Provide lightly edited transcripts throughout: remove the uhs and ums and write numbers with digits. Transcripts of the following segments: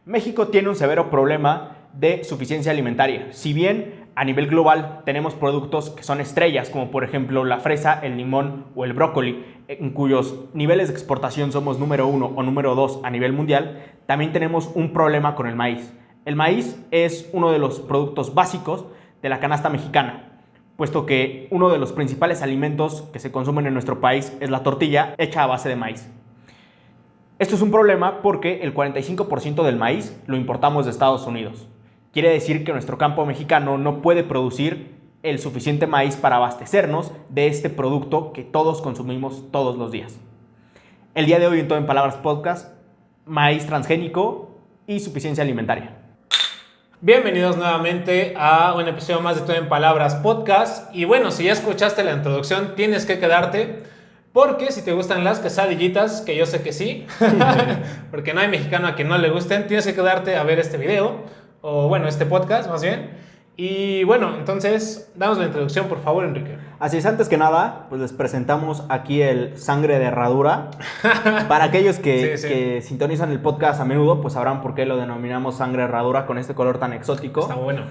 México tiene un severo problema de suficiencia alimentaria. Si bien a nivel global tenemos productos que son estrellas, como por ejemplo la fresa, el limón o el brócoli, en cuyos niveles de exportación somos número 1 o número 2 a nivel mundial, también tenemos un problema con el maíz. El maíz es uno de los productos básicos de la canasta mexicana, puesto que uno de los principales alimentos que se consumen en nuestro país es la tortilla hecha a base de maíz. Esto es un problema porque el 45% del maíz lo importamos de Estados Unidos. Quiere decir que nuestro campo mexicano no puede producir el suficiente maíz para abastecernos de este producto que todos consumimos todos los días. El día de hoy en Todo en Palabras Podcast, maíz transgénico y suficiencia alimentaria. Bienvenidos nuevamente a un episodio más de Todo en Palabras Podcast. Y bueno, si ya escuchaste la introducción, tienes que quedarte, porque si te gustan las quesadillitas, que yo sé que sí, porque no hay mexicano a quien no le gusten, tienes que quedarte a ver este video, o bueno, este podcast más bien. Y bueno, entonces, danos la introducción, por favor, Enrique. Así es, antes que nada, pues les presentamos aquí el sangre de herradura. Para aquellos que sintonizan el podcast a menudo, pues sabrán por qué lo denominamos sangre de herradura con este color tan exótico. Está bueno.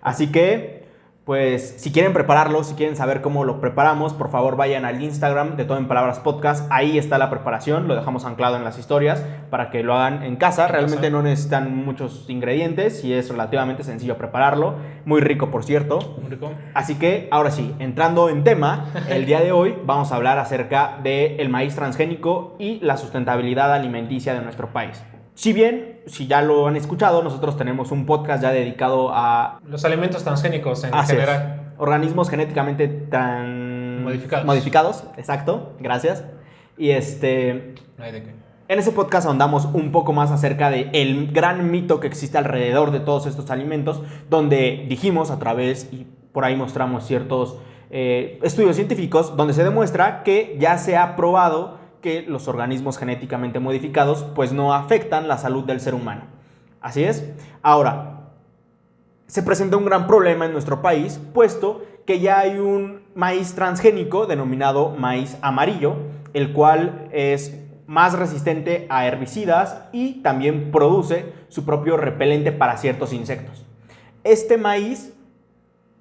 Así que, pues, si quieren prepararlo, si quieren saber cómo lo preparamos, por favor vayan al Instagram de Todo en Palabras Podcast. Ahí está la preparación, lo dejamos anclado en las historias para que lo hagan en casa. Realmente no necesitan muchos ingredientes y es relativamente sencillo prepararlo. Muy rico, por cierto. Muy rico. Así que, ahora sí, entrando en tema, el día de hoy vamos a hablar acerca del maíz transgénico y la sustentabilidad alimenticia de nuestro país. Si bien, si ya lo han escuchado, nosotros tenemos un podcast ya dedicado a los alimentos transgénicos en general. Organismos genéticamente modificados. Exacto, gracias. Y No hay de qué. en ese podcast ahondamos un poco más acerca del gran mito que existe alrededor de todos estos alimentos, donde dijimos a través, y por ahí mostramos ciertos estudios científicos, donde se demuestra que ya se ha probado que los organismos genéticamente modificados pues no afectan la salud del ser humano. Así es. Ahora, se presenta un gran problema en nuestro país, puesto que ya hay un maíz transgénico denominado maíz amarillo, el cual es más resistente a herbicidas y también produce su propio repelente para ciertos insectos. Este maíz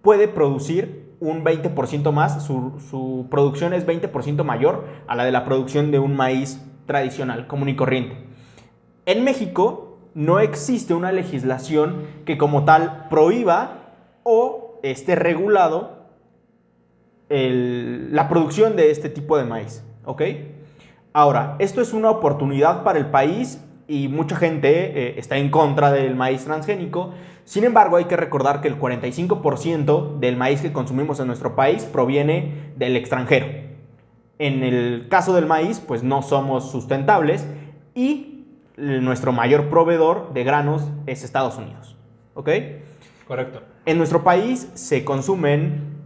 puede producir un 20% más, su producción es 20% mayor a la de la producción de un maíz tradicional, común y corriente. En México no existe una legislación que como tal prohíba o esté regulado la producción de este tipo de maíz, ¿ok? Ahora, esto es una oportunidad para el país y mucha gente está en contra del maíz transgénico. Sin embargo, hay que recordar que el 45% del maíz que consumimos en nuestro país proviene del extranjero. En el caso del maíz, pues no somos sustentables y nuestro mayor proveedor de granos es Estados Unidos, ¿ok? Correcto. En nuestro país se consumen,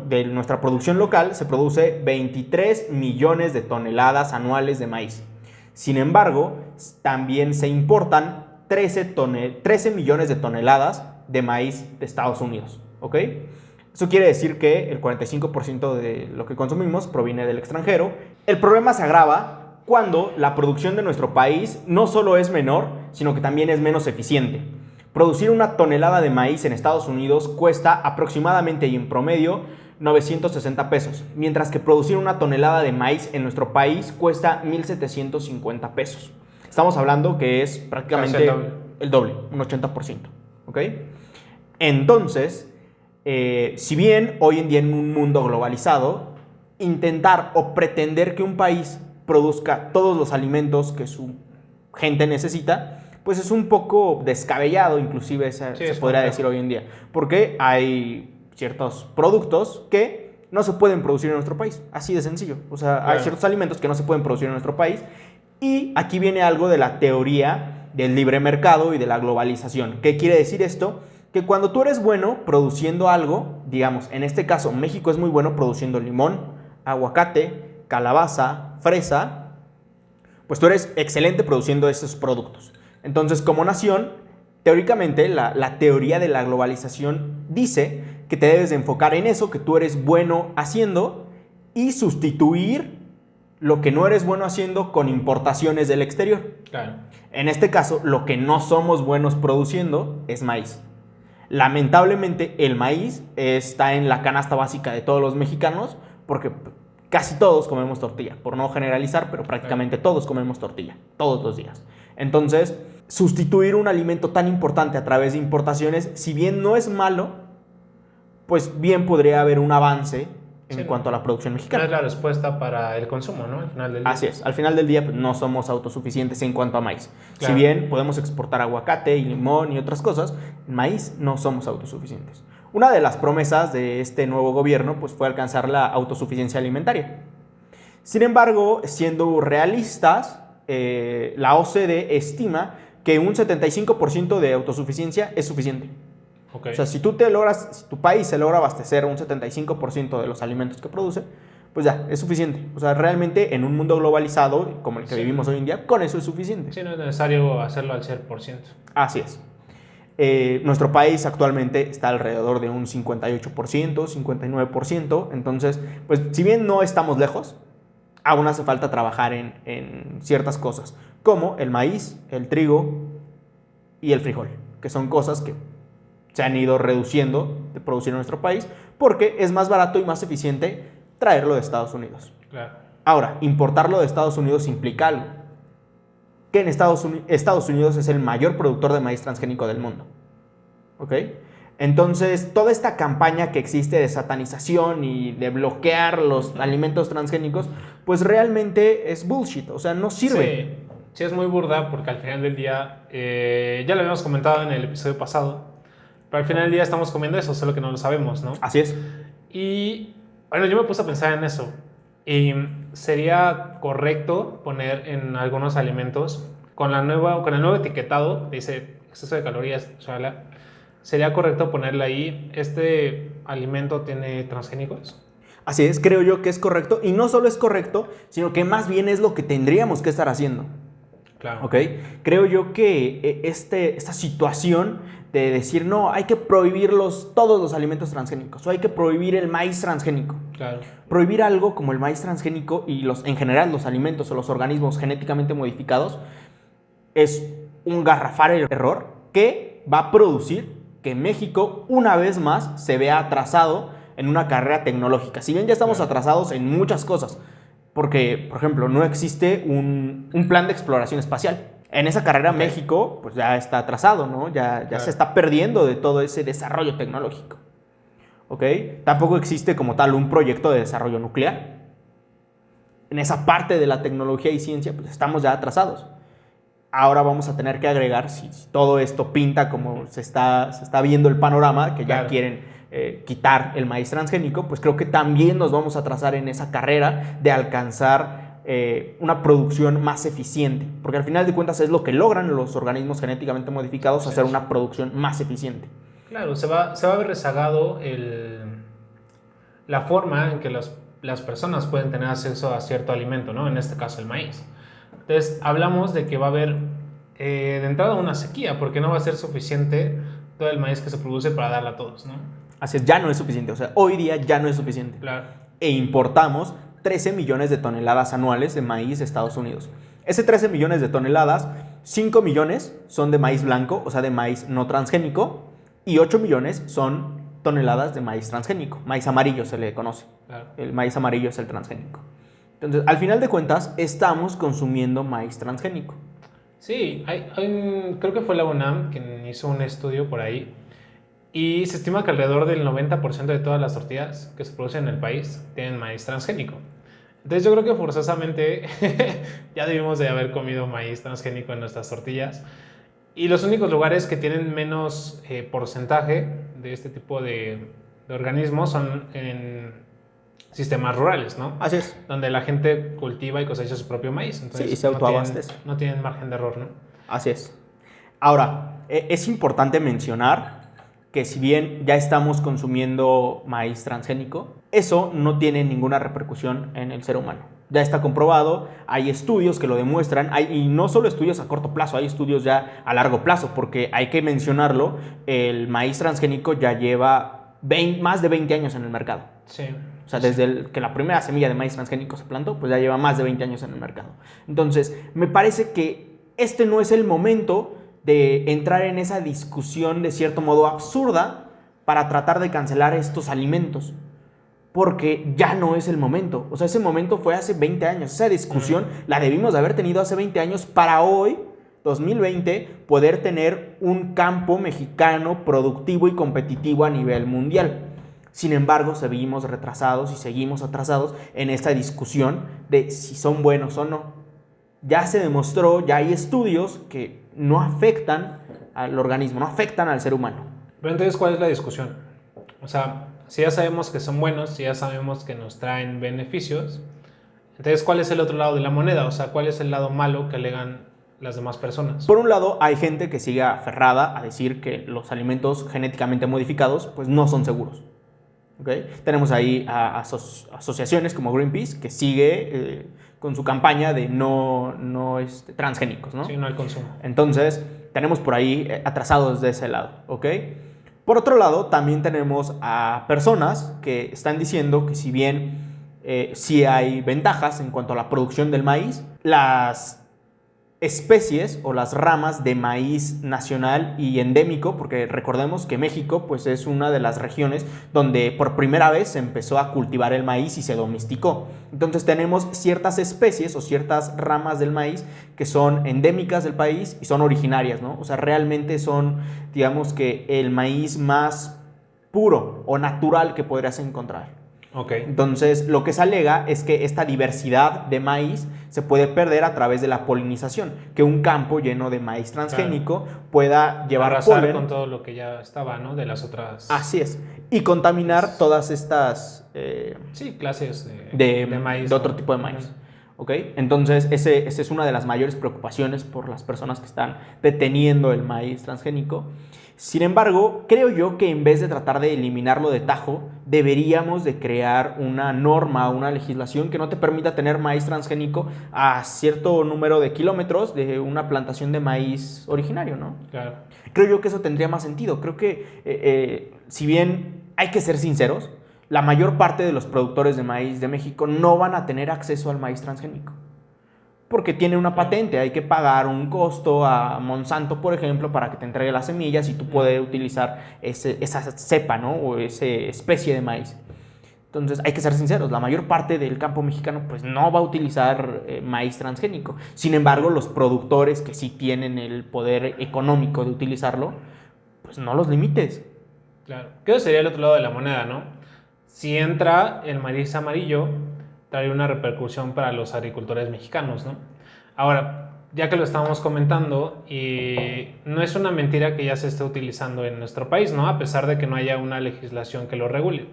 de nuestra producción local, se produce 23 millones de toneladas anuales de maíz. Sin embargo, también se importan 13 millones de toneladas de maíz de Estados Unidos, ¿ok? Eso quiere decir que el 45% de lo que consumimos proviene del extranjero. El problema se agrava cuando la producción de nuestro país no solo es menor, sino que también es menos eficiente. Producir una tonelada de maíz en Estados Unidos cuesta aproximadamente y en promedio 960 pesos, mientras que producir una tonelada de maíz en nuestro país cuesta 1,750 pesos. Estamos hablando que es prácticamente el doble, un 80%, ¿ok? Entonces, si bien hoy en día en un mundo globalizado, intentar o pretender que un país produzca todos los alimentos que su gente necesita, pues es un poco descabellado, inclusive se podría decir hoy en día, porque hay ciertos productos que no se pueden producir en nuestro país, así de sencillo. O sea, hay ciertos alimentos que no se pueden producir en nuestro país. Y aquí viene algo de la teoría del libre mercado y de la globalización. ¿Qué quiere decir esto? Que cuando tú eres bueno produciendo algo, digamos, en este caso México es muy bueno produciendo limón, aguacate, calabaza, fresa, pues tú eres excelente produciendo esos productos. Entonces, como nación, teóricamente la teoría de la globalización dice que te debes de enfocar en eso que tú eres bueno haciendo y sustituir lo que no eres bueno haciendo con importaciones del exterior. Claro. En este caso, lo que no somos buenos produciendo es maíz. Lamentablemente, el maíz está en la canasta básica de todos los mexicanos porque casi todos comemos tortilla. Por no generalizar, pero prácticamente todos comemos tortilla, todos los días. Entonces, sustituir un alimento tan importante a través de importaciones, si bien no es malo, pues bien podría haber un avance en cuanto a la producción mexicana. No es la respuesta para el consumo, ¿no? Al final del día. Así es. Al final del día pues, no somos autosuficientes en cuanto a maíz. Claro. Si bien podemos exportar aguacate y limón y otras cosas, en maíz no somos autosuficientes. Una de las promesas de este nuevo gobierno pues, fue alcanzar la autosuficiencia alimentaria. Sin embargo, siendo realistas, la OCDE estima que un 75% de autosuficiencia es suficiente. Okay. O sea, si tu país se logra abastecer un 75% de los alimentos que produce, pues ya, es suficiente. O sea, realmente en un mundo globalizado como el que vivimos hoy en día, con eso es suficiente. Sí, no es necesario hacerlo al 100%. Así es. Nuestro país actualmente está alrededor de un 58%, 59%. Entonces, pues si bien no estamos lejos, aún hace falta trabajar en ciertas cosas, como el maíz, el trigo y el frijol, que son cosas que se han ido reduciendo de producir en nuestro país porque es más barato y más eficiente traerlo de Estados Unidos. Claro. Ahora, importarlo de Estados Unidos implica algo, que en Estados Unidos es el mayor productor de maíz transgénico del mundo. ¿Ok? Entonces, toda esta campaña que existe de satanización y de bloquear los alimentos transgénicos, pues realmente es bullshit, o sea, no sirve. Sí, es muy burda porque al final del día, ya lo habíamos comentado en el episodio pasado, pero al final del día estamos comiendo eso, solo que no lo sabemos, ¿no? Así es. Y bueno, yo me puse a pensar en eso. Y sería correcto poner en algunos alimentos, con el nuevo etiquetado, dice exceso de calorías, chala, sería correcto ponerle ahí, este alimento tiene transgénicos. Así es, creo yo que es correcto. Y no solo es correcto, sino que más bien es lo que tendríamos que estar haciendo. Claro. ¿Ok? Creo yo que esta situación de decir, no, hay que prohibir todos los alimentos transgénicos o hay que prohibir el maíz transgénico. Claro. Prohibir algo como el maíz transgénico y en general los alimentos o los organismos genéticamente modificados es un garrafal error que va a producir que México una vez más se vea atrasado en una carrera tecnológica. Si bien ya estamos atrasados en muchas cosas, porque, por ejemplo, no existe un plan de exploración espacial. En esa carrera México pues ya está atrasado, ¿no? Ya se está perdiendo de todo ese desarrollo tecnológico. ¿Ok? Tampoco existe como tal un proyecto de desarrollo nuclear. En esa parte de la tecnología y ciencia pues estamos ya atrasados. Ahora vamos a tener que agregar, si todo esto pinta como se está viendo el panorama, que ya quieren quitar el maíz transgénico, pues creo que también nos vamos a atrasar en esa carrera de alcanzar una producción más eficiente, porque al final de cuentas es lo que logran los organismos genéticamente modificados, hacer una producción más eficiente. Claro, se va a ver rezagado la forma en que las personas pueden tener acceso a cierto alimento, ¿no? En este caso el maíz. Entonces hablamos de que va a haber de entrada una sequía, porque no va a ser suficiente todo el maíz que se produce para darle a todos, ¿no? Así es, ya no es suficiente, o sea, hoy día ya no es suficiente. Claro. E importamos 13 millones de toneladas anuales de maíz de Estados Unidos. Ese 13 millones de toneladas, 5 millones son de maíz blanco, o sea, de maíz no transgénico, y 8 millones son toneladas de maíz transgénico. Maíz amarillo se le conoce. Claro. El maíz amarillo es el transgénico. Entonces, al final de cuentas, estamos consumiendo maíz transgénico. Sí, creo que fue la UNAM quien hizo un estudio por ahí y se estima que alrededor del 90% de todas las tortillas que se producen en el país tienen maíz transgénico. Entonces yo creo que forzosamente ya debimos de haber comido maíz transgénico en nuestras tortillas. Y los únicos lugares que tienen menos porcentaje de este tipo de organismos son en sistemas rurales, ¿no? Así es. Donde la gente cultiva y cosecha su propio maíz. Entonces sí, y se autoabastece. No tienen margen de error, ¿no? Así es. Ahora, es importante mencionar que si bien ya estamos consumiendo maíz transgénico, eso no tiene ninguna repercusión en el ser humano. Ya está comprobado, hay estudios que lo demuestran, y no solo estudios a corto plazo, hay estudios ya a largo plazo, porque hay que mencionarlo, el maíz transgénico ya lleva más de 20 años en el mercado. Sí. O sea, desde que la primera semilla de maíz transgénico se plantó, pues ya lleva más de 20 años en el mercado. Entonces, me parece que este no es el momento de entrar en esa discusión de cierto modo absurda para tratar de cancelar estos alimentos. Porque ya no es el momento. O sea, ese momento fue hace 20 años. Esa discusión la debimos de haber tenido hace 20 años para hoy, 2020, poder tener un campo mexicano productivo y competitivo a nivel mundial. Sin embargo, seguimos retrasados y seguimos atrasados en esta discusión de si son buenos o no. Ya se demostró, ya hay estudios que no afectan al organismo, no afectan al ser humano. Pero entonces, ¿cuál es la discusión? O sea, si ya sabemos que son buenos, si ya sabemos que nos traen beneficios, entonces, ¿cuál es el otro lado de la moneda? O sea, ¿cuál es el lado malo que alegan las demás personas? Por un lado, hay gente que sigue aferrada a decir que los alimentos genéticamente modificados pues no son seguros. ¿Okay? Tenemos ahí a asociaciones como Greenpeace que sigue con su campaña de no transgénicos, ¿no? Sí, no al consumo. Entonces, tenemos por ahí atrasados de ese lado, ¿ok? Por otro lado, también tenemos a personas que están diciendo que si bien sí hay ventajas en cuanto a la producción del maíz, las especies o las ramas de maíz nacional y endémico, porque recordemos que México pues, es una de las regiones donde por primera vez se empezó a cultivar el maíz y se domesticó. Entonces tenemos ciertas especies o ciertas ramas del maíz que son endémicas del país y son originarias, ¿no? O sea, realmente son, digamos que el maíz más puro o natural que podrías encontrar. Okay. Entonces, lo que se alega es que esta diversidad de maíz se puede perder a través de la polinización, que un campo lleno de maíz transgénico pueda llevar arrasar polen con todo lo que ya estaba, ¿no? De las otras... Así es. Y contaminar todas estas... sí, clases de maíz. De otro tipo de maíz. ¿Ok? Entonces, esa es una de las mayores preocupaciones por las personas que están deteniendo el maíz transgénico. Sin embargo, creo yo que en vez de tratar de eliminarlo de tajo, deberíamos de crear una norma, una legislación que no te permita tener maíz transgénico a cierto número de kilómetros de una plantación de maíz originario, ¿no? Claro. Creo yo que eso tendría más sentido. Creo que si bien hay que ser sinceros, la mayor parte de los productores de maíz de México no van a tener acceso al maíz transgénico. Porque tiene una patente, hay que pagar un costo a Monsanto, por ejemplo, para que te entregue las semillas y tú puedes utilizar esa cepa, ¿no? O esa especie de maíz. Entonces, hay que ser sinceros, la mayor parte del campo mexicano pues no va a utilizar maíz transgénico. Sin embargo, los productores que sí tienen el poder económico de utilizarlo, pues no los limites. Claro. Que eso sería el otro lado de la moneda, ¿no? Si entra el maíz amarillo, trae una repercusión para los agricultores mexicanos, ¿no? Ahora, ya que lo estamos comentando, y no es una mentira que ya se esté utilizando en nuestro país, ¿no? A pesar de que no haya una legislación que lo regule.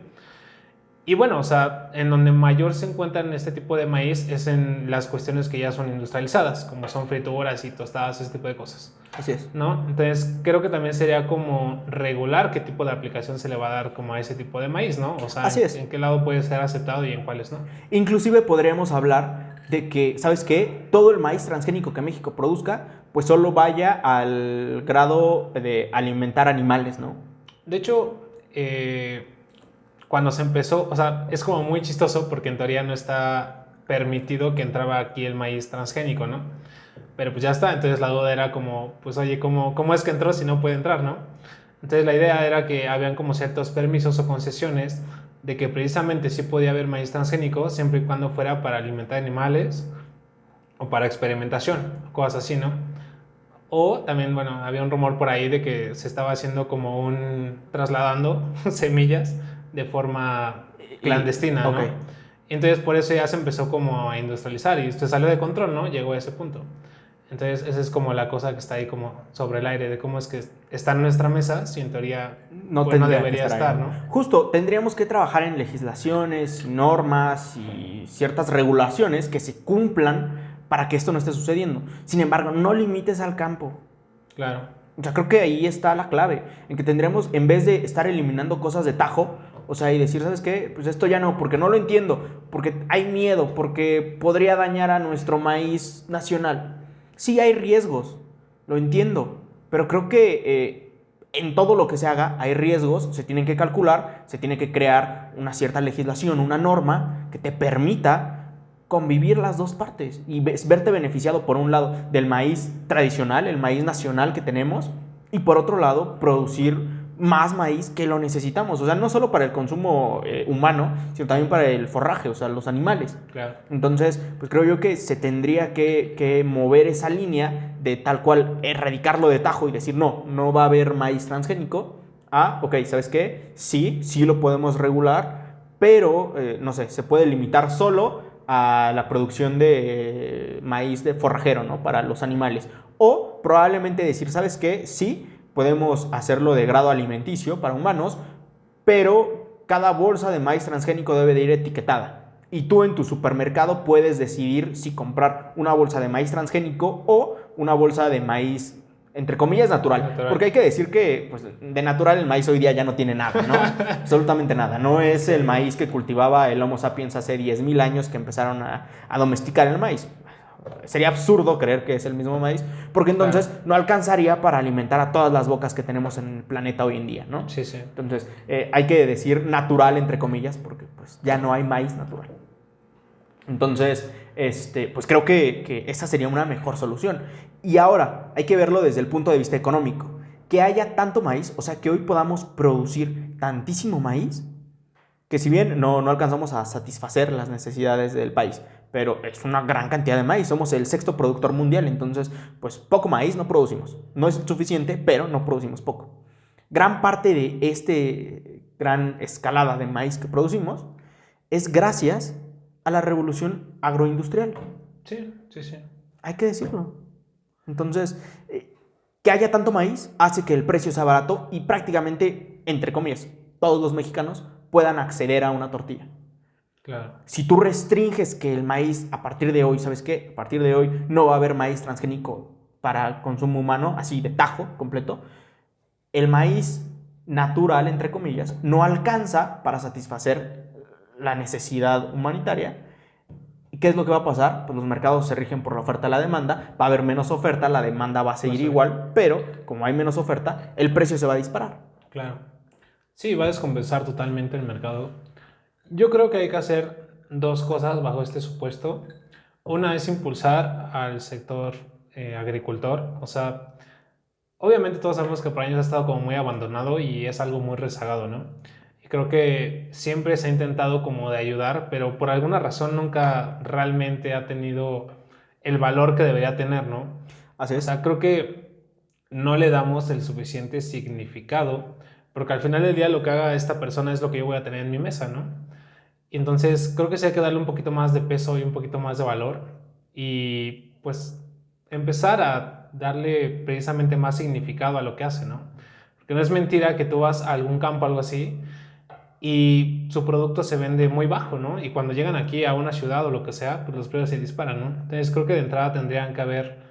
Y bueno, o sea, en donde mayor se encuentran este tipo de maíz es en las cuestiones que ya son industrializadas, como son frituras y tostadas, ese tipo de cosas. Así es. ¿No? Entonces, creo que también sería como regular qué tipo de aplicación se le va a dar como a ese tipo de maíz, ¿no? O sea, Así es. En qué lado puede ser aceptado y en cuáles no. Inclusive podríamos hablar de que, ¿sabes qué? Todo el maíz transgénico que México produzca, pues solo vaya al grado de alimentar animales, ¿no? De hecho, cuando se empezó, o sea, es como muy chistoso porque en teoría no está permitido que entraba aquí el maíz transgénico, ¿no? Pero pues ya está, entonces la duda era como, pues oye, ¿cómo es que entró si no puede entrar, no? Entonces la idea era que habían como ciertos permisos o concesiones de que precisamente sí podía haber maíz transgénico siempre y cuando fuera para alimentar animales o para experimentación, cosas así, ¿no? O también, bueno, había un rumor por ahí de que se estaba haciendo como trasladando semillas de forma clandestina, ¿no? Okay. Entonces por eso ya se empezó como a industrializar y se salió de control, ¿no? Llegó a ese punto. Entonces esa es como la cosa que está ahí como sobre el aire de cómo es que está en nuestra mesa si en teoría no debería estar, ¿no? Justo, tendríamos que trabajar en legislaciones, normas y ciertas regulaciones que se cumplan para que esto no esté sucediendo. Sin embargo, no limites al campo. Claro. O sea, creo que ahí está la clave, en que tendríamos, en vez de estar eliminando cosas de tajo, o sea, y decir, ¿sabes qué? Pues esto ya no, porque no lo entiendo, porque hay miedo, porque podría dañar a nuestro maíz nacional. Sí hay riesgos, lo entiendo, pero creo que en todo lo que se haga hay riesgos, se tienen que calcular, se tiene que crear una cierta legislación, una norma que te permita convivir las dos partes y verte beneficiado por un lado del maíz tradicional, el maíz nacional que tenemos, y por otro lado producir más maíz que lo necesitamos, o sea, no solo para el consumo humano, sino también para el forraje, o sea, los animales. Claro. Entonces, pues creo yo que se tendría que mover esa línea de tal cual erradicarlo de tajo y decir, no va a haber maíz transgénico, ok, ¿sabes qué? Sí lo podemos regular, pero, no sé, se puede limitar solo a la producción de maíz de forrajero, ¿no? Para los animales. O probablemente decir, ¿sabes qué? Sí, podemos hacerlo de grado alimenticio para humanos, pero cada bolsa de maíz transgénico debe de ir etiquetada. Y tú en tu supermercado puedes decidir si comprar una bolsa de maíz transgénico o una bolsa de maíz, entre comillas, natural. Porque hay que decir que pues, de natural el maíz hoy día ya no tiene nada, ¿no? Absolutamente nada. No es el maíz que cultivaba el Homo sapiens hace 10,000 años que empezaron a domesticar el maíz. Sería absurdo creer que es el mismo maíz, porque entonces no alcanzaría para alimentar a todas las bocas que tenemos en el planeta hoy en día, ¿no? Sí. Entonces, hay que decir natural, entre comillas, porque pues, ya no hay maíz natural. Entonces, pues creo que esa sería una mejor solución. Y ahora, hay que verlo desde el punto de vista económico. Que haya tanto maíz, o sea, que hoy podamos producir tantísimo maíz, que si bien no alcanzamos a satisfacer las necesidades del país, pero es una gran cantidad de maíz, somos el 6º productor mundial, entonces pues poco maíz no producimos, no es suficiente, pero no producimos poco. Gran parte de gran escalada de maíz que producimos es gracias a la revolución agroindustrial. Sí. Hay que decirlo. Entonces, que haya tanto maíz hace que el precio sea barato y prácticamente, entre comillas, todos los mexicanos puedan acceder a una tortilla. Claro. Si tú restringes que el maíz a partir de hoy, ¿sabes qué? A partir de hoy no va a haber maíz transgénico para consumo humano, así de tajo completo, el maíz natural, entre comillas, no alcanza para satisfacer la necesidad humanitaria. ¿Y qué es lo que va a pasar? Pues los mercados se rigen por la oferta y la demanda, va a haber menos oferta, la demanda va a seguir igual, pero como hay menos oferta, el precio se va a disparar. Claro. Sí, va a descompensar totalmente el mercado. Yo creo que hay que hacer dos cosas bajo este supuesto. Una es impulsar al sector agricultor. O sea, obviamente todos sabemos que por años ha estado como muy abandonado y es algo muy rezagado, ¿no? Y creo que siempre se ha intentado como de ayudar, pero por alguna razón nunca realmente ha tenido el valor que debería tener, ¿no? Así es. O sea, creo que no le damos el suficiente significado, porque al final del día lo que haga esta persona es lo que yo voy a tener en mi mesa, ¿no? Y entonces creo que sí hay que darle un poquito más de peso y un poquito más de valor y pues empezar a darle precisamente más significado a lo que hace, ¿no? Porque no es mentira que tú vas a algún campo o algo así y su producto se vende muy bajo, ¿no? Y cuando llegan aquí a una ciudad o lo que sea, pues los precios se disparan, ¿no? Entonces creo que de entrada tendrían que haber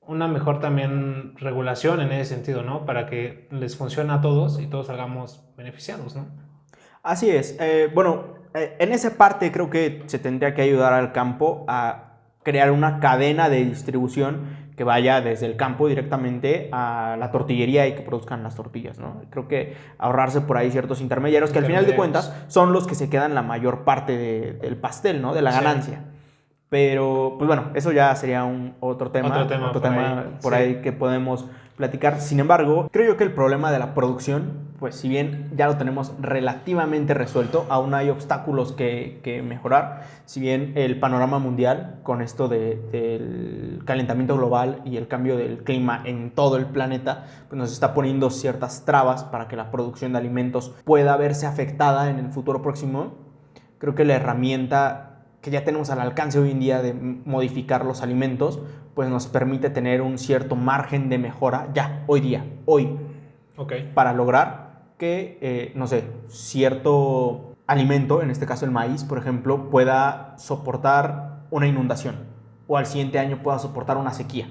una mejor también regulación en ese sentido, ¿no? Para que les funcione a todos y todos salgamos beneficiados, ¿no? Así es. En esa parte creo que se tendría que ayudar al campo a crear una cadena de distribución que vaya desde el campo directamente a la tortillería y que produzcan las tortillas, ¿no? Creo que ahorrarse por ahí ciertos intermediarios que al final de cuentas son los que se quedan la mayor parte del pastel, ¿no? De la ganancia. Pero, pues bueno, eso ya sería otro tema por ahí que podemos platicar. Sin embargo, creo yo que el problema de la producción, pues si bien ya lo tenemos relativamente resuelto, aún hay obstáculos que mejorar. Si bien el panorama mundial con esto del calentamiento global y el cambio del clima en todo el planeta, pues nos está poniendo ciertas trabas para que la producción de alimentos pueda verse afectada en el futuro próximo. Creo que la herramienta que ya tenemos al alcance hoy en día de modificar los alimentos, pues nos permite tener un cierto margen de mejora ya, hoy, para lograr que, no sé, cierto alimento, en este caso el maíz, por ejemplo, pueda soportar una inundación o al siguiente año pueda soportar una sequía.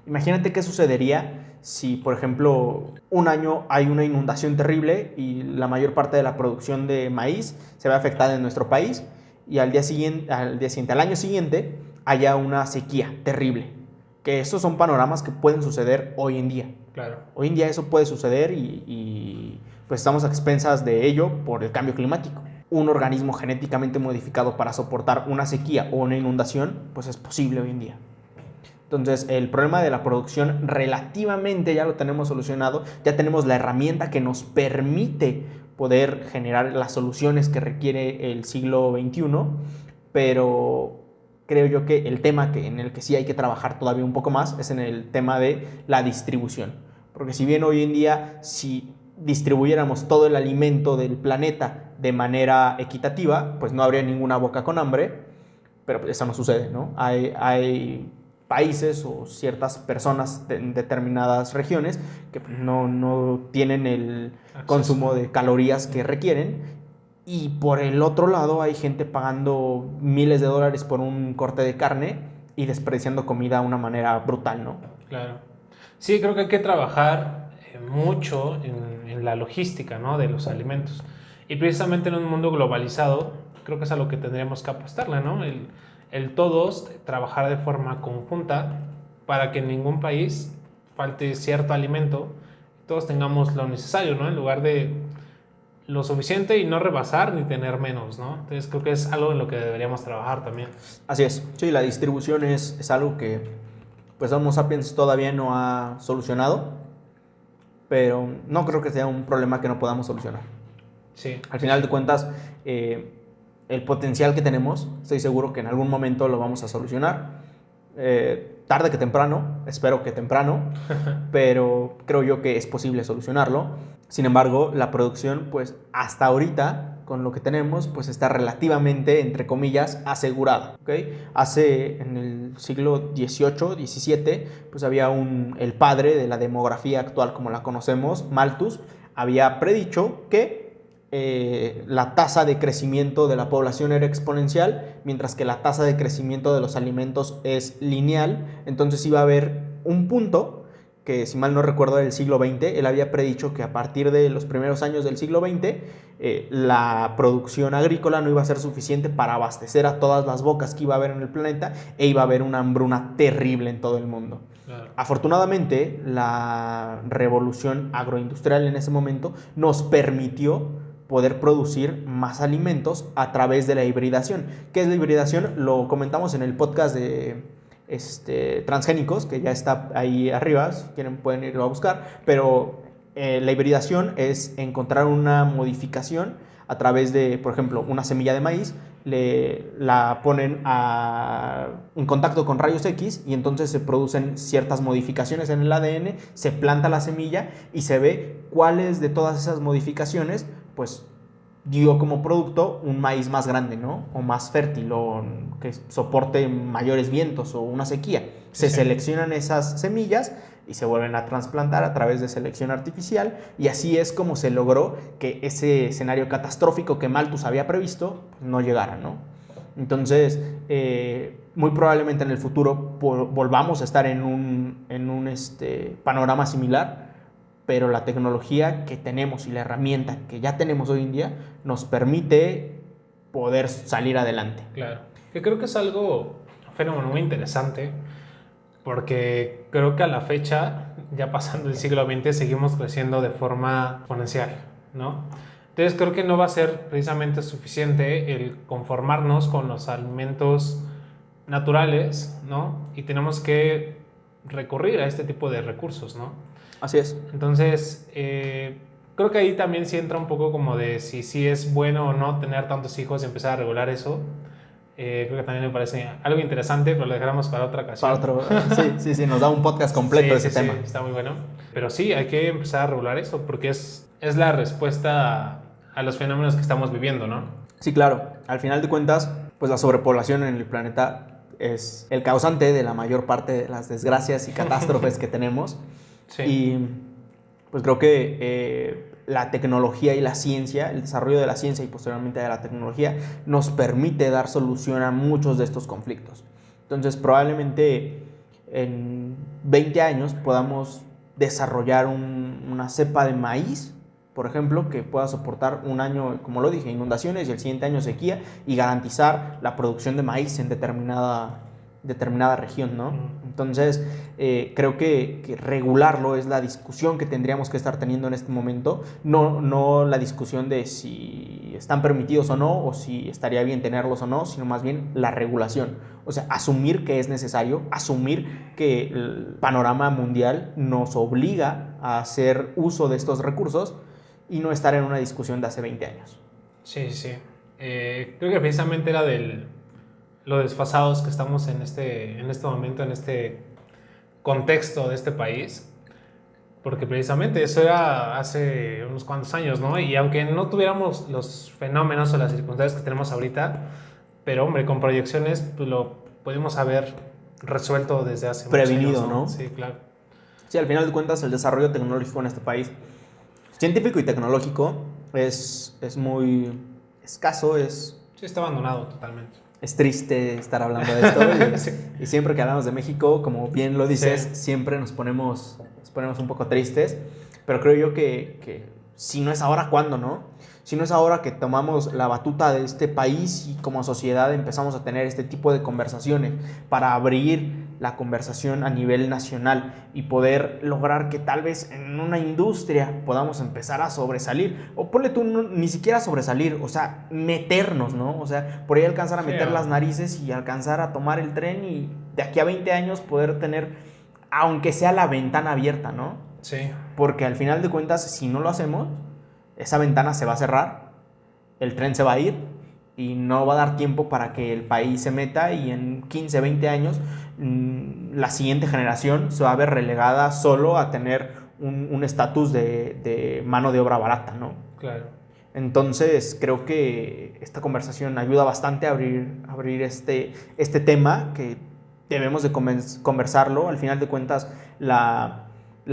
Imagínate qué sucedería si, por ejemplo, un año hay una inundación terrible y la mayor parte de la producción de maíz se ve afectada en nuestro país, y al año siguiente haya una sequía terrible. que esos son panoramas que pueden suceder hoy en día. Claro. Hoy en día eso puede suceder y pues estamos a expensas de ello por el cambio climático. Un organismo genéticamente modificado para soportar una sequía o una inundación, pues es posible hoy en día. Entonces, el problema de la producción relativamente ya lo tenemos solucionado, ya tenemos la herramienta que nos permite poder generar las soluciones que requiere el siglo XXI, pero creo yo que el tema en el que sí hay que trabajar todavía un poco más es en el tema de la distribución. Porque si bien hoy en día, si distribuyéramos todo el alimento del planeta de manera equitativa, pues no habría ninguna boca con hambre, pero eso no sucede, ¿no? Hay países o ciertas personas en determinadas regiones que no tienen el consumo de calorías que requieren, y por el otro lado hay gente pagando miles de dólares por un corte de carne y desperdiciando comida de una manera brutal, ¿no? Claro. Sí, creo que hay que trabajar mucho en la logística, ¿no?, de los alimentos. Y precisamente en un mundo globalizado, creo que es a lo que tendríamos que apostarle, ¿no? El todos trabajar de forma conjunta para que en ningún país falte cierto alimento, todos tengamos lo necesario, ¿no? En lugar de lo suficiente y no rebasar ni tener menos, ¿no? Entonces creo que es algo en lo que deberíamos trabajar también. Así es. Sí, la distribución es algo que pues Homo sapiens todavía no ha solucionado, pero no creo que sea un problema que no podamos solucionar. Sí. Al final de cuentas, el potencial que tenemos, estoy seguro que en algún momento lo vamos a solucionar. Tarde que temprano, espero que temprano, pero creo yo que es posible solucionarlo. Sin embargo, la producción, pues hasta ahorita, con lo que tenemos, pues está relativamente, entre comillas, asegurada, ¿okay? En el siglo XVIII, XVII, pues había el padre de la demografía actual como la conocemos, Malthus, había predicho que la tasa de crecimiento de la población era exponencial, mientras que la tasa de crecimiento de los alimentos es lineal. Entonces iba a haber un punto que, si mal no recuerdo, del siglo XX, él había predicho que a partir de los primeros años del siglo XX, la producción agrícola no iba a ser suficiente para abastecer a todas las bocas que iba a haber en el planeta, e iba a haber una hambruna terrible en todo el mundo. Claro. Afortunadamente, la revolución agroindustrial en ese momento nos permitió poder producir más alimentos a través de la hibridación. ¿Qué es la hibridación? Lo comentamos en el podcast de transgénicos, que ya está ahí arriba, si quieren pueden irlo a buscar, pero la hibridación es encontrar una modificación a través de, por ejemplo, una semilla de maíz, la ponen en contacto con rayos X y entonces se producen ciertas modificaciones en el ADN, se planta la semilla y se ve cuáles de todas esas modificaciones pues dio como producto un maíz más grande, ¿no? O más fértil, o que soporte mayores vientos o una sequía. Se seleccionan esas semillas y se vuelven a trasplantar a través de selección artificial, y así es como se logró que ese escenario catastrófico que Malthus había previsto pues, no llegara, ¿no? Entonces, muy probablemente en el futuro volvamos a estar en un panorama similar, pero la tecnología que tenemos y la herramienta que ya tenemos hoy en día nos permite poder salir adelante. Claro, que creo que es un fenómeno muy interesante, porque creo que a la fecha, ya pasando el siglo XX, seguimos creciendo de forma exponencial, ¿no? Entonces creo que no va a ser precisamente suficiente el conformarnos con los alimentos naturales, ¿no? Y tenemos que recurrir a este tipo de recursos, ¿no? Así es. Entonces, creo que ahí también sí entra un poco como de si es bueno o no tener tantos hijos y empezar a regular eso. Creo que también me parece algo interesante, pero lo dejaremos para otra ocasión. Sí, nos da un podcast completo ese tema. Sí, está muy bueno. Pero sí, hay que empezar a regular eso, porque es la respuesta a los fenómenos que estamos viviendo, ¿no? Sí, claro. Al final de cuentas, pues la sobrepoblación en el planeta es el causante de la mayor parte de las desgracias y catástrofes que tenemos. Sí. Y pues creo que la tecnología y la ciencia, el desarrollo de la ciencia y posteriormente de la tecnología, nos permite dar solución a muchos de estos conflictos. Entonces, probablemente en 20 años podamos desarrollar una cepa de maíz, por ejemplo, que pueda soportar un año, como lo dije, inundaciones, y el siguiente año sequía, y garantizar la producción de maíz en determinada determinada región, ¿no? Entonces, creo que regularlo es la discusión que tendríamos que estar teniendo en este momento, no la discusión de si están permitidos o no, o si estaría bien tenerlos o no, sino más bien la regulación. O sea, asumir que es necesario, asumir que el panorama mundial nos obliga a hacer uso de estos recursos y no estar en una discusión de hace 20 años. Sí, sí. Creo que precisamente era lo desfasados que estamos en este momento, en este contexto de este país, porque precisamente eso era hace unos cuantos años, ¿no? Y aunque no tuviéramos los fenómenos o las circunstancias que tenemos ahorita, pero hombre, con proyecciones pues lo pudimos haber resuelto desde hace muchos Prevenido, años, ¿no? Sí, claro. Sí, al final de cuentas el desarrollo tecnológico en este país, científico y tecnológico, es muy escaso, Sí, está abandonado totalmente. es triste estar hablando de esto. Sí. Y siempre que hablamos de México, como bien lo dices, Sí. siempre nos ponemos un poco tristes. Pero creo yo que si no es ahora, ¿cuándo, no? Si no es ahora que tomamos la batuta de este país y como sociedad empezamos a tener este tipo de conversaciones para abrir la conversación a nivel nacional y poder lograr que tal vez en una industria podamos empezar a sobresalir, o ponle tú, ni siquiera sobresalir, o sea, meternos, ¿no? O sea, por ahí alcanzar a meter las narices y alcanzar a tomar el tren y de aquí a 20 años poder tener, aunque sea la ventana abierta, ¿no? Sí. Porque al final de cuentas, si no lo hacemos, esa ventana se va a cerrar, el tren se va a ir y no va a dar tiempo para que el país se meta y en 15, 20 años la siguiente generación se va a ver relegada solo a tener un estatus de mano de obra barata, ¿no? Claro. Entonces creo que esta conversación ayuda bastante a abrir este tema que debemos de conversarlo. Al final de cuentas, la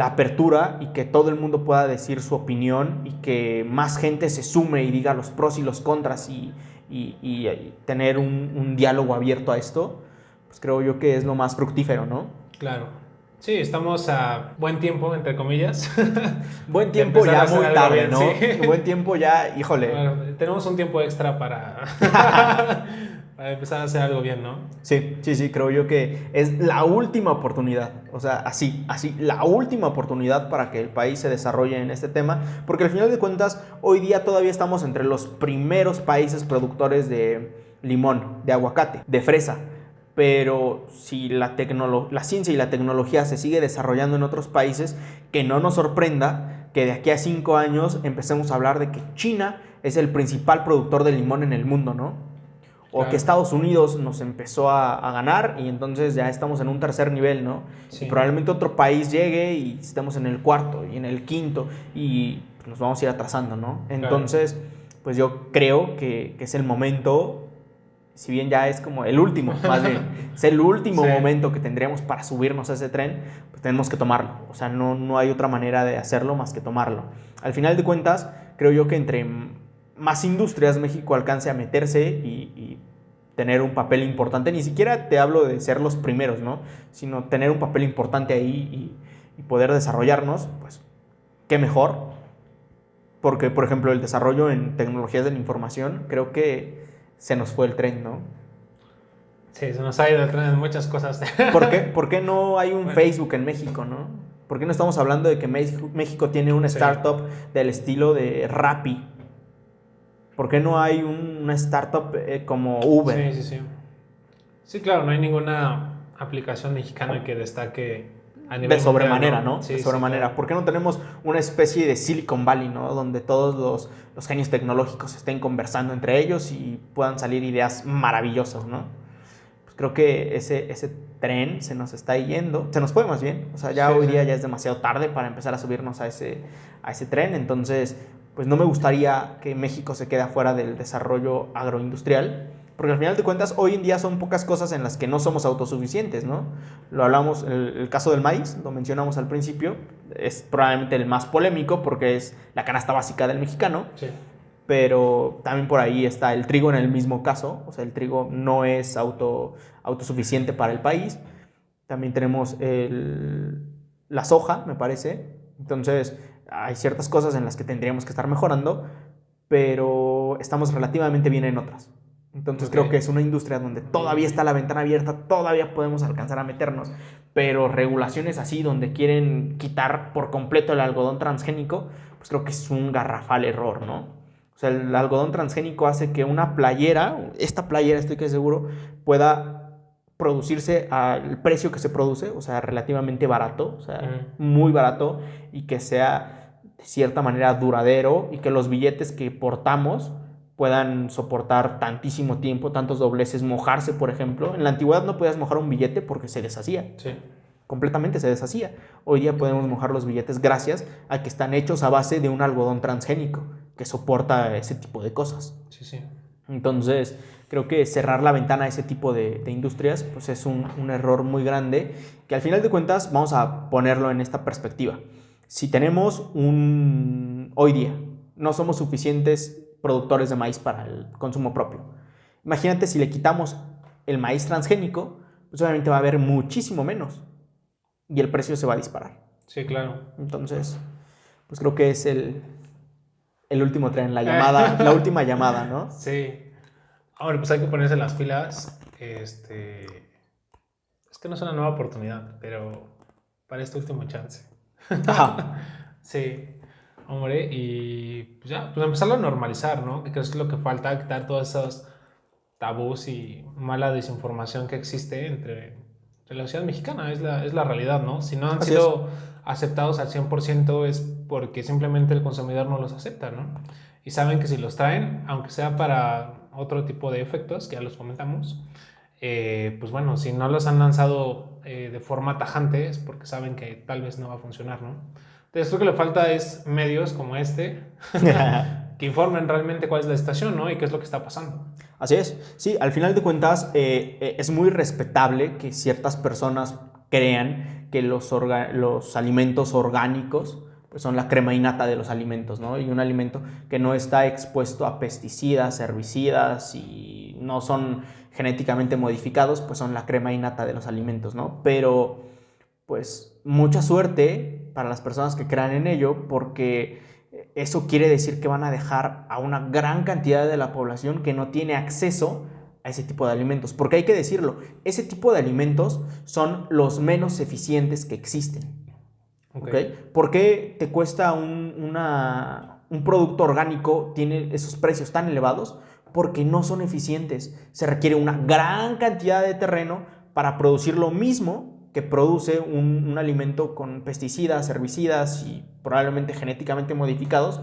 apertura y que todo el mundo pueda decir su opinión y que más gente se sume y diga los pros y los contras y tener un diálogo abierto a esto, pues creo yo que es lo más fructífero, ¿no? Claro. Sí, estamos a buen tiempo, entre comillas. Buen tiempo ya muy tarde, bien, ¿no? sí. Buen tiempo ya, híjole. Bueno, tenemos un tiempo extra para, para empezar a hacer algo bien, ¿no? Sí, creo yo que es la última oportunidad, o sea, así, la última oportunidad para que el país se desarrolle en este tema, porque al final de cuentas, hoy día todavía estamos entre los primeros países productores de limón, de aguacate, de fresa, pero si la ciencia y la tecnología se sigue desarrollando en otros países, que no nos sorprenda que de aquí a 5 años empecemos a hablar de que China es el principal productor de limón en el mundo, ¿no? O Claro. que Estados Unidos nos empezó a ganar y entonces ya estamos en un tercer nivel, ¿no? Sí. Y probablemente otro país llegue y estemos en el cuarto y en el quinto y nos vamos a ir atrasando, ¿no? Entonces, pues yo creo que es el momento, si bien ya es como el último, más bien, es el último Sí. momento que tendríamos para subirnos a ese tren, pues tenemos que tomarlo. O sea, no hay otra manera de hacerlo más que tomarlo. Al final de cuentas, creo yo que entre más industrias México alcance a meterse y tener un papel importante, ni siquiera te hablo de ser los primeros, ¿no? Sino tener un papel importante ahí y poder desarrollarnos, pues qué mejor. Porque, por ejemplo, el desarrollo en tecnologías de la información, creo que se nos fue el tren, ¿no? Sí, se nos ha ido el tren en muchas cosas. ¿Por qué no hay un Facebook en México, no? ¿Por qué no estamos hablando de que México tiene una startup del estilo de Rappi? ¿Por qué no hay una startup como Uber? Sí. Sí, claro, no hay ninguna aplicación mexicana que destaque a nivel De sobremanera, mundial, ¿no? Sí, De sobremanera. claro. ¿Por qué no tenemos una especie de Silicon Valley, ¿no? Donde todos los genios tecnológicos estén conversando entre ellos y puedan salir ideas maravillosas, ¿no? Pues creo que ese tren se nos está yendo, se nos fue más bien. O sea, ya hoy día ya es demasiado tarde para empezar a subirnos a ese tren. Entonces, pues no me gustaría que México se quede afuera del desarrollo agroindustrial, porque al final de cuentas hoy en día son pocas cosas en las que no somos autosuficientes, ¿no? Lo hablamos, el caso del maíz, lo mencionamos al principio, es probablemente el más polémico porque es la canasta básica del mexicano, Sí. pero también por ahí está el trigo en el mismo caso, o sea, el trigo no es autosuficiente para el país. También tenemos la soja, me parece. Entonces, hay ciertas cosas en las que tendríamos que estar mejorando, pero estamos relativamente bien en otras. Entonces Ok. creo que es una industria donde todavía está la ventana abierta, todavía podemos alcanzar a meternos, pero regulaciones así donde quieren quitar por completo el algodón transgénico, pues creo que es un garrafal error, ¿no? O sea, el algodón transgénico hace que una playera, esta playera estoy que seguro, pueda producirse al precio que se produce, o sea, relativamente barato, o sea, muy barato, y que sea de cierta manera duradero y que los billetes que portamos puedan soportar tantísimo tiempo, tantos dobleces, mojarse, por ejemplo. En la antigüedad no podías mojar un billete porque se deshacía, Sí. completamente se deshacía. Hoy día podemos mojar los billetes gracias a que están hechos a base de un algodón transgénico que soporta ese tipo de cosas. Sí, sí. Entonces, creo que cerrar la ventana a ese tipo de industrias pues es un error muy grande que al final de cuentas vamos a ponerlo en esta perspectiva. Si tenemos hoy día, no somos suficientes productores de maíz para el consumo propio. Imagínate si le quitamos el maíz transgénico, pues obviamente va a haber muchísimo menos y el precio se va a disparar. Sí, claro. Entonces, pues creo que es el último tren, la última llamada, ¿no? Sí. Ahora, pues hay que ponerse las pilas. Es que no es una nueva oportunidad, pero para este último chance. Ajá. Sí, hombre, y pues ya, pues empezarlo a normalizar, ¿no? Que creo que es lo que falta, quitar todos esos tabús y mala desinformación que existe entre la sociedad mexicana, es la realidad, ¿no? Si no han Así es. sido aceptados al 100% es porque simplemente el consumidor no los acepta, ¿no? Y saben que si los traen, aunque sea para otro tipo de efectos, que ya los comentamos, pues bueno, si no los han lanzado de forma tajante es porque saben que tal vez no va a funcionar, ¿no? Entonces lo que le falta es medios como este que informen realmente cuál es la situación, ¿no? Y qué es lo que está pasando. Así es. Sí, al final de cuentas es muy respetable que ciertas personas crean que los alimentos orgánicos pues son la crema innata de los alimentos, ¿no? Y un alimento que no está expuesto a pesticidas, herbicidas y no son genéticamente modificados, pues son la crema innata de los alimentos, ¿no? Pero pues mucha suerte para las personas que crean en ello, porque eso quiere decir que van a dejar a una gran cantidad de la población que no tiene acceso a ese tipo de alimentos. Porque hay que decirlo, ese tipo de alimentos son los menos eficientes que existen. ¿Okay? ¿Por qué te cuesta un producto orgánico, tiene esos precios tan elevados? Porque no son eficientes. Se requiere una gran cantidad de terreno para producir lo mismo que produce un alimento con pesticidas, herbicidas y probablemente genéticamente modificados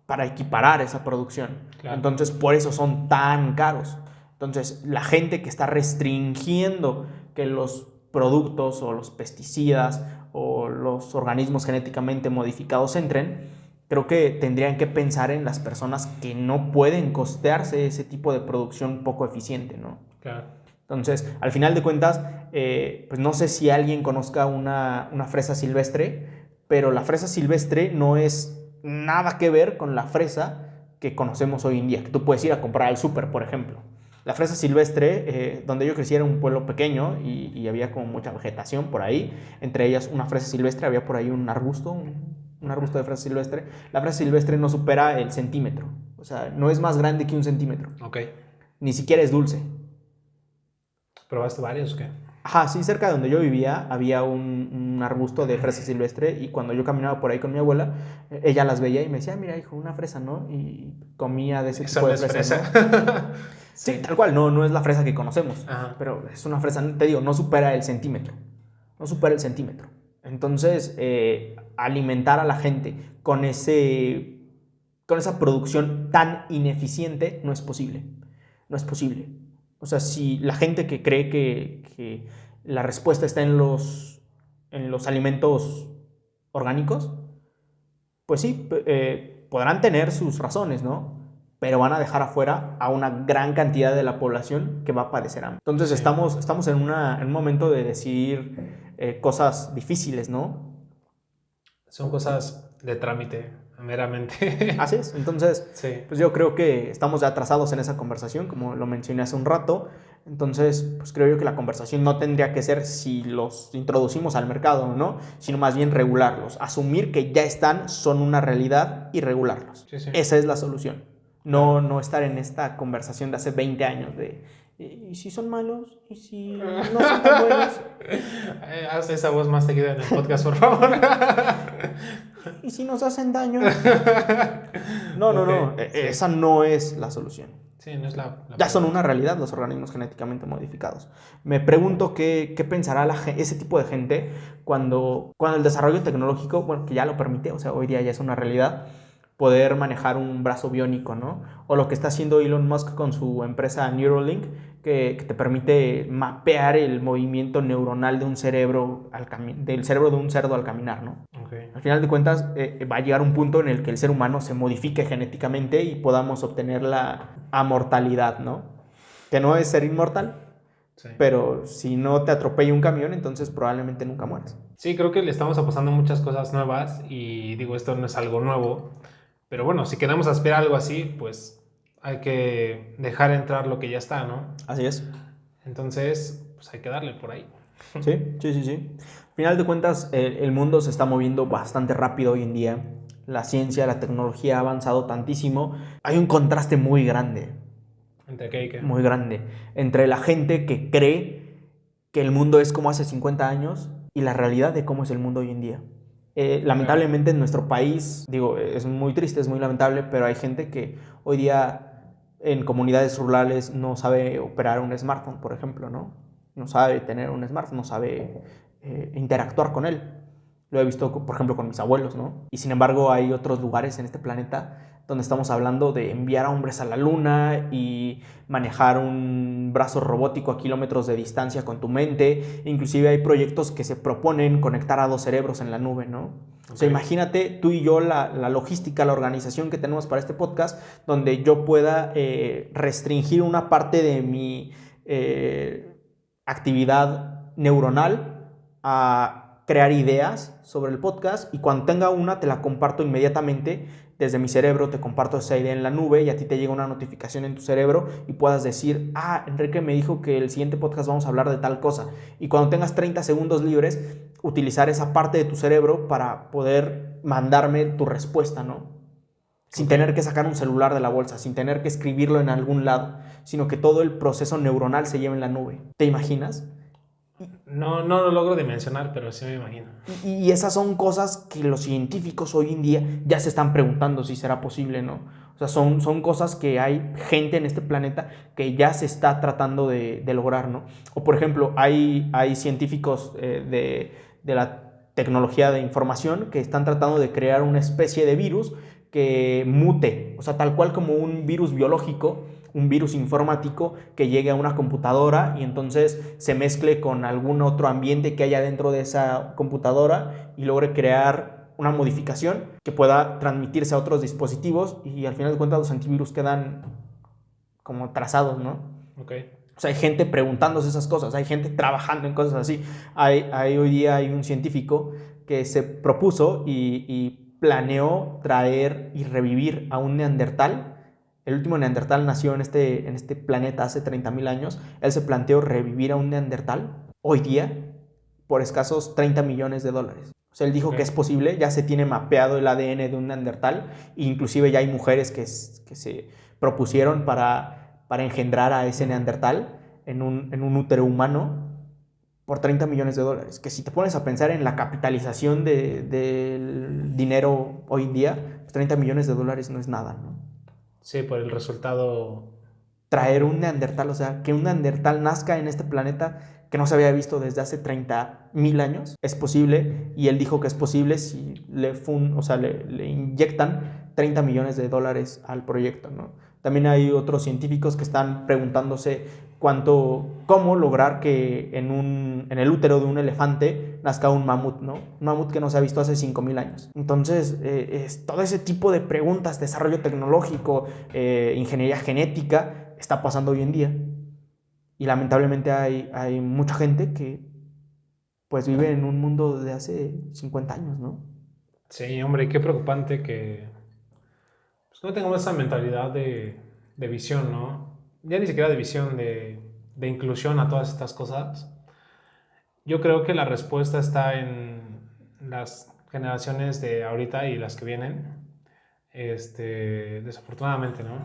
para equiparar esa producción. Claro. Entonces, por eso son tan caros. Entonces, la gente que está restringiendo que los productos o los pesticidas o los organismos genéticamente modificados entren, creo que tendrían que pensar en las personas que no pueden costearse ese tipo de producción poco eficiente, ¿no? Claro. Entonces, al final de cuentas, pues no sé si alguien conozca una fresa silvestre, pero la fresa silvestre no es nada que ver con la fresa que conocemos hoy en día, que tú puedes ir a comprar al súper, por ejemplo. La fresa silvestre, donde yo crecí era un pueblo pequeño y había como mucha vegetación por ahí, entre ellas una fresa silvestre, había por ahí un arbusto de fresa silvestre. La fresa silvestre no supera el centímetro, o sea, no es más grande que un centímetro. Ok. Ni siquiera es dulce. ¿Probaste varios o qué? Ajá, sí, cerca de donde yo vivía había un arbusto de fresa silvestre y cuando yo caminaba por ahí con mi abuela, ella las veía y me decía, mira, hijo, una fresa, ¿no? Y comía de ese Eso tipo no de es fresas, fresa. ¿no? Sí, tal cual, no es la fresa que conocemos, Ajá. pero es una fresa, te digo, no supera el centímetro, no supera el centímetro. Entonces, alimentar a la gente con esa producción tan ineficiente no es posible, no es posible. O sea, si la gente que cree que la respuesta está en los alimentos orgánicos, pues sí, podrán tener sus razones, ¿no? Pero van a dejar afuera a una gran cantidad de la población que va a padecer hambre. Entonces Sí. estamos en un momento de decidir cosas difíciles, ¿no? Son cosas de trámite, meramente. Así es. Entonces, Sí. pues yo creo que estamos ya atrasados en esa conversación, como lo mencioné hace un rato. Entonces, pues creo yo que la conversación no tendría que ser si los introducimos al mercado o no, sino más bien regularlos. Asumir que ya están, son una realidad y regularlos. Sí, sí. Esa es la solución. No estar en esta conversación de hace 20 años de ¿y si son malos? ¿Y si no son tan buenos? Haz esa voz más seguida en el podcast, por favor. ¿Y si nos hacen daño? No, Sí. esa no es la solución. Sí, no es la Ya son pregunta. una realidad los organismos genéticamente modificados. Me pregunto qué pensará ese tipo de gente cuando el desarrollo tecnológico, bueno, que ya lo permite, o sea, hoy día ya es una realidad, poder manejar un brazo biónico, ¿no? O lo que está haciendo Elon Musk con su empresa Neuralink, que te permite mapear el movimiento neuronal de un cerebro del cerebro de un cerdo al caminar, ¿no? Okay. Al final de cuentas, va a llegar un punto en el que el ser humano se modifique genéticamente y podamos obtener la amortalidad, ¿no? Que no es ser inmortal, Sí. pero si no te atropella un camión, entonces probablemente nunca mueras. Sí, creo que le estamos apostando muchas cosas nuevas y digo, esto no es algo nuevo, pero bueno, si queremos aspirar a algo así, pues hay que dejar entrar lo que ya está, ¿no? Así es. Entonces, pues hay que darle por ahí. Sí. Al final de cuentas, el mundo se está moviendo bastante rápido hoy en día. La ciencia, la tecnología ha avanzado tantísimo. Hay un contraste ¿Entre qué y qué? muy grande, entre la gente que cree que el mundo es como hace 50 años y la realidad de cómo es el mundo hoy en día. Claro. Lamentablemente en nuestro país, digo, es muy triste, es muy lamentable, pero hay gente que hoy día en comunidades rurales no sabe operar un smartphone, por ejemplo, ¿no? No sabe tener un smartphone, no sabe interactuar con él. Lo he visto, por ejemplo, con mis abuelos, ¿no? Y sin embargo hay otros lugares en este planeta donde estamos hablando de enviar a hombres a la luna y manejar un brazo robótico a kilómetros de distancia con tu mente. Inclusive hay proyectos que se proponen conectar a dos cerebros en la nube, ¿no? Okay. O sea, imagínate tú y yo la logística, la organización que tenemos para este podcast, donde yo pueda restringir una parte de mi actividad neuronal a crear ideas sobre el podcast y cuando tenga una te la comparto inmediatamente desde mi cerebro, te comparto esa idea en la nube y a ti te llega una notificación en tu cerebro y puedas decir, Enrique me dijo que el siguiente podcast vamos a hablar de tal cosa. Y cuando tengas 30 segundos libres, utilizar esa parte de tu cerebro para poder mandarme tu respuesta, ¿no? Sin tener que sacar un celular de la bolsa, sin tener que escribirlo en algún lado, sino que todo el proceso neuronal se lleva en la nube. ¿Te imaginas? No lo logro dimensionar, pero sí me imagino. Y esas son cosas que los científicos hoy en día ya se están preguntando si será posible, ¿no? O sea, son cosas que hay gente en este planeta que ya se está tratando de lograr, ¿no? O por ejemplo, hay científicos de la tecnología de información que están tratando de crear una especie de virus que mute, o sea, tal cual como un virus biológico, un virus informático que llegue a una computadora y entonces se mezcle con algún otro ambiente que haya dentro de esa computadora y logre crear una modificación que pueda transmitirse a otros dispositivos y al final de cuentas los antivirus quedan como trazados, ¿no? Okay. O sea, hay gente preguntándose esas cosas, hay gente trabajando en cosas así. Hoy día hay un científico que se propuso y planeó traer y revivir a un neandertal. El último neandertal nació en este planeta hace 30.000 años. Él se planteó revivir a un neandertal hoy día por escasos 30 millones de dólares. O sea, él dijo que es posible, ya se tiene mapeado el ADN de un neandertal, e inclusive ya hay mujeres que se propusieron para engendrar a ese neandertal en un útero humano por 30 millones de dólares. Que si te pones a pensar en la capitalización del dinero hoy en día, pues 30 millones de dólares no es nada, ¿no? Sí, por el resultado. Traer un neandertal, o sea, que un neandertal nazca en este planeta que no se había visto desde hace 30.000 años, es posible, y él dijo que es posible si le inyectan 30 millones de dólares al proyecto, ¿no? También hay otros científicos que están preguntándose cómo lograr que en el útero de un elefante nazca un mamut, ¿no? Un mamut que no se ha visto hace 5.000 años. Entonces, todo ese tipo de preguntas, desarrollo tecnológico, ingeniería genética, está pasando hoy en día. Y lamentablemente hay mucha gente que pues vive en un mundo de hace 50 años, ¿no? Sí, hombre, qué preocupante que pues, no tengamos esa mentalidad de visión, ¿no? Ya ni siquiera de visión, de inclusión a todas estas cosas. Yo creo que la respuesta está en las generaciones de ahorita y las que vienen. Desafortunadamente, ¿no?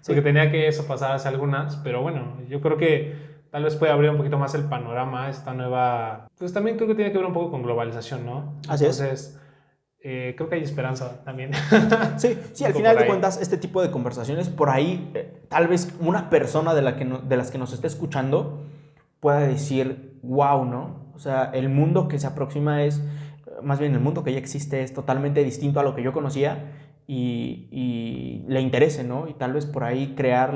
Sí. Porque tenía que eso pasar hace algunas, pero bueno, yo creo que tal vez puede abrir un poquito más el panorama esta nueva... Pues también creo que tiene que ver un poco con globalización, ¿no? Así es. Entonces, creo que hay esperanza también. Sí, sí, Un al poco final por de ahí. cuentas, este tipo de conversaciones, por ahí, tal vez una persona de las que nos esté escuchando pueda decir, wow, ¿no? O sea, el mundo que se aproxima es, más bien el mundo que ya existe es totalmente distinto a lo que yo conocía y le interese, ¿no? Y tal vez por ahí crear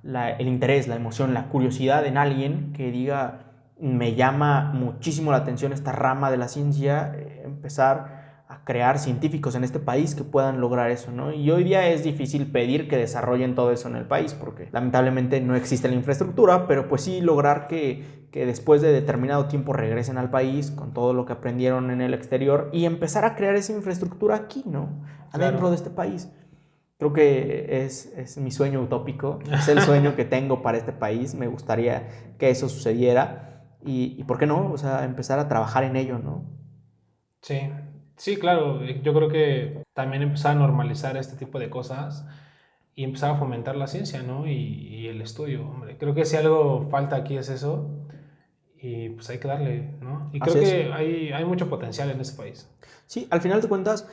el interés, la emoción, la curiosidad en alguien que diga, me llama muchísimo la atención esta rama de la ciencia, empezar a crear científicos en este país que puedan lograr eso, ¿no? Y hoy día es difícil pedir que desarrollen todo eso en el país porque lamentablemente no existe la infraestructura, pero pues sí lograr que después de determinado tiempo regresen al país con todo lo que aprendieron en el exterior y empezar a crear esa infraestructura aquí, ¿no? Adentro de Claro. este país. Creo que es mi sueño utópico, es el sueño que tengo para este país, me gustaría que eso sucediera y ¿por qué no? O sea, empezar a trabajar en ello, ¿no? Sí, sí, claro. Yo creo que también empezar a normalizar este tipo de cosas y empezar a fomentar la ciencia, ¿no? Y el estudio, hombre. Creo que si algo falta aquí es eso y pues hay que darle, ¿no? Y creo Así es. que hay mucho potencial en este país. Sí, al final de cuentas,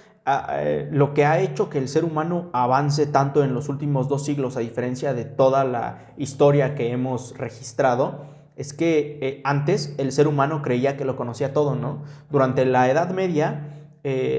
lo que ha hecho que el ser humano avance tanto en los últimos 2 siglos, a diferencia de toda la historia que hemos registrado, es que antes el ser humano creía que lo conocía todo, ¿no? Durante la Edad Media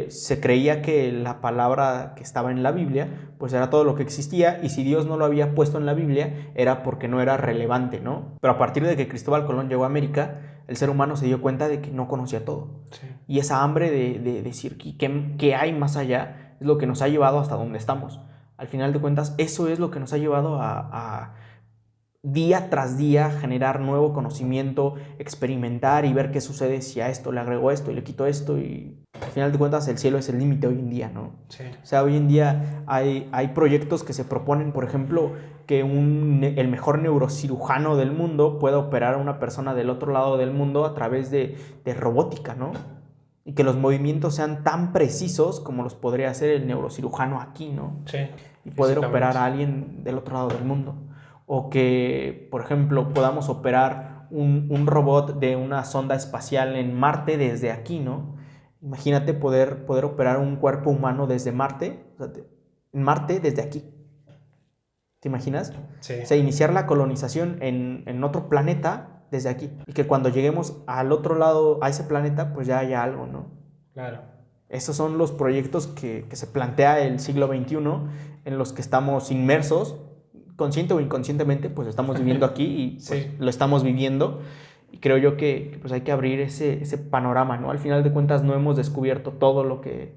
se creía que la palabra que estaba en la Biblia, pues era todo lo que existía, y si Dios no lo había puesto en la Biblia, era porque no era relevante, ¿no? Pero a partir de que Cristóbal Colón llegó a América, el ser humano se dio cuenta de que no conocía todo. Sí, Y esa hambre de decir qué hay más allá es lo que nos ha llevado hasta donde estamos. Al final de cuentas, eso es lo que nos ha llevado a día tras día generar nuevo conocimiento, experimentar y ver qué sucede si a esto le agrego esto y le quito esto. Y al final de cuentas, el cielo es el límite hoy en día, ¿no? sí, O sea, hoy en día hay proyectos que se proponen, por ejemplo, que el mejor neurocirujano del mundo pueda operar a una persona del otro lado del mundo a través de robótica, ¿no? Y que los movimientos sean tan precisos como los podría hacer el neurocirujano aquí, ¿no? sí, Y poder operar físicamente. a alguien del otro lado del mundo. O que, por ejemplo, podamos operar un robot de una sonda espacial en Marte desde aquí, ¿no? Imagínate poder operar un cuerpo humano desde Marte, o sea, en Marte desde aquí. ¿Te imaginas? Sí, O sea, iniciar la colonización en otro planeta desde aquí. Y que cuando lleguemos al otro lado, a ese planeta, pues ya haya algo, ¿no? claro. Esos son los proyectos que se plantea el siglo XXI, en los que estamos inmersos, consciente o inconscientemente, pues estamos viviendo aquí y pues Sí, lo estamos viviendo. Y creo yo que pues hay que abrir ese panorama, ¿no? Al final de cuentas no hemos descubierto todo lo que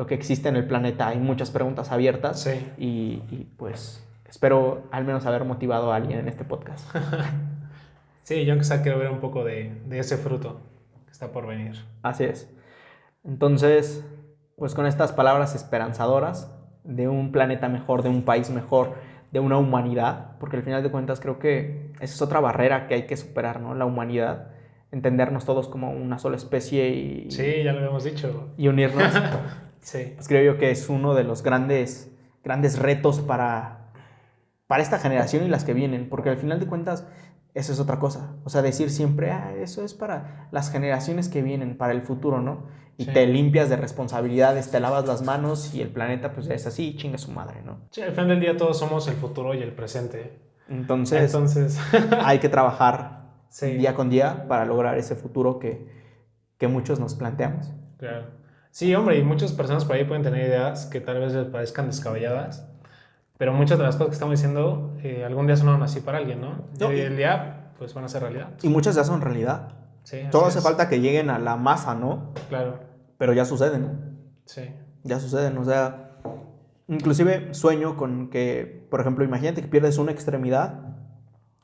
existe en el planeta. Hay muchas preguntas abiertas sí. pues espero al menos haber motivado a alguien en este podcast. Sí, yo aunque sea quiero ver un poco de ese fruto que está por venir. Así es. Entonces, pues con estas palabras esperanzadoras de un planeta mejor, de un país mejor, de una humanidad, porque al final de cuentas creo que esa es otra barrera que hay que superar, ¿no? La humanidad, entendernos todos como una sola especie Sí, ya lo habíamos dicho. y unirnos, Sí, pues creo yo que es uno de los grandes retos para esta generación y las que vienen, porque al final de cuentas eso es otra cosa. O sea, decir siempre, eso es para las generaciones que vienen, para el futuro, ¿no? Y sí. te limpias de responsabilidades, te lavas las manos y el planeta pues es así, chinga su madre, ¿no? Sí, al final del día todos somos el futuro y el presente. Entonces Entonces, hay que trabajar sí, día con día para lograr ese futuro que muchos nos planteamos. claro. Sí, hombre, y muchas personas por ahí pueden tener ideas que tal vez les parezcan descabelladas, pero muchas de las cosas que estamos diciendo algún día sonaron así para alguien, ¿no? Y No, hoy el día, pues van a ser realidad. y muchas ya son realidad. Sí, Todo así hace es. falta que lleguen a la masa, ¿no? Claro, Pero ya suceden. sí, Ya suceden, o sea, inclusive sueño con que, por ejemplo, imagínate que pierdes una extremidad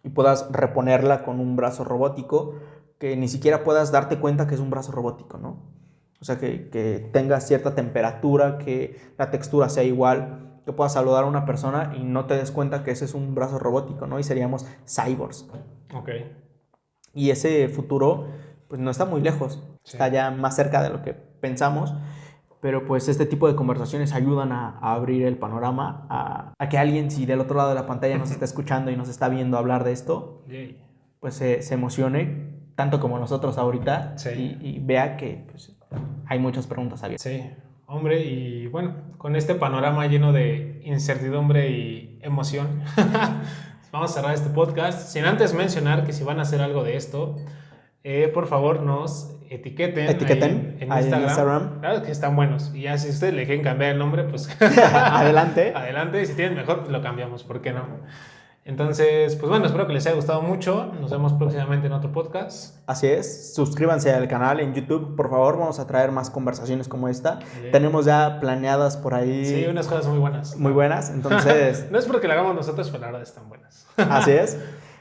y puedas reponerla con un brazo robótico, que ni siquiera puedas darte cuenta que es un brazo robótico, ¿no? O sea, que tenga cierta temperatura, que la textura sea igual, que puedas saludar a una persona y no te des cuenta que ese es un brazo robótico, ¿no? Y seríamos cyborgs. ok, Y ese futuro, pues no está muy lejos, sí, está ya más cerca de lo que pensamos. Pero pues este tipo de conversaciones ayudan a abrir el panorama, a que alguien, si del otro lado de la pantalla nos está escuchando y nos está viendo hablar de esto, Yay. pues se emocione, tanto como nosotros ahorita, Sí. y vea que pues, hay muchas preguntas abiertas. Sí, hombre, y bueno, con este panorama lleno de incertidumbre y emoción, vamos a cerrar este podcast. Sin antes mencionar que si van a hacer algo de esto, por favor nos etiqueten ahí ahí en Instagram. Claro que están buenos. Y ya si ustedes le quieren cambiar el nombre, pues Adelante. adelante. Y si tienen mejor, pues lo cambiamos, ¿por qué no? Entonces, pues bueno, espero que les haya gustado mucho. Nos vemos próximamente en otro podcast. Así es, suscríbanse al canal en YouTube, por favor, vamos a traer más conversaciones como esta. Bien. Tenemos ya planeadas por ahí. Sí, unas cosas muy buenas. Muy buenas, entonces. No es porque la hagamos nosotros, pero la verdad están buenas. Así es.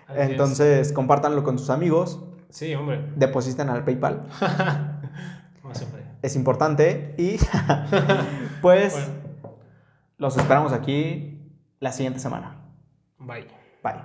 Así Entonces, compártanlo con sus amigos, Sí, hombre. depositen al PayPal, Como siempre. es importante. Y pues Bueno, los esperamos aquí la siguiente semana. bye. Bye.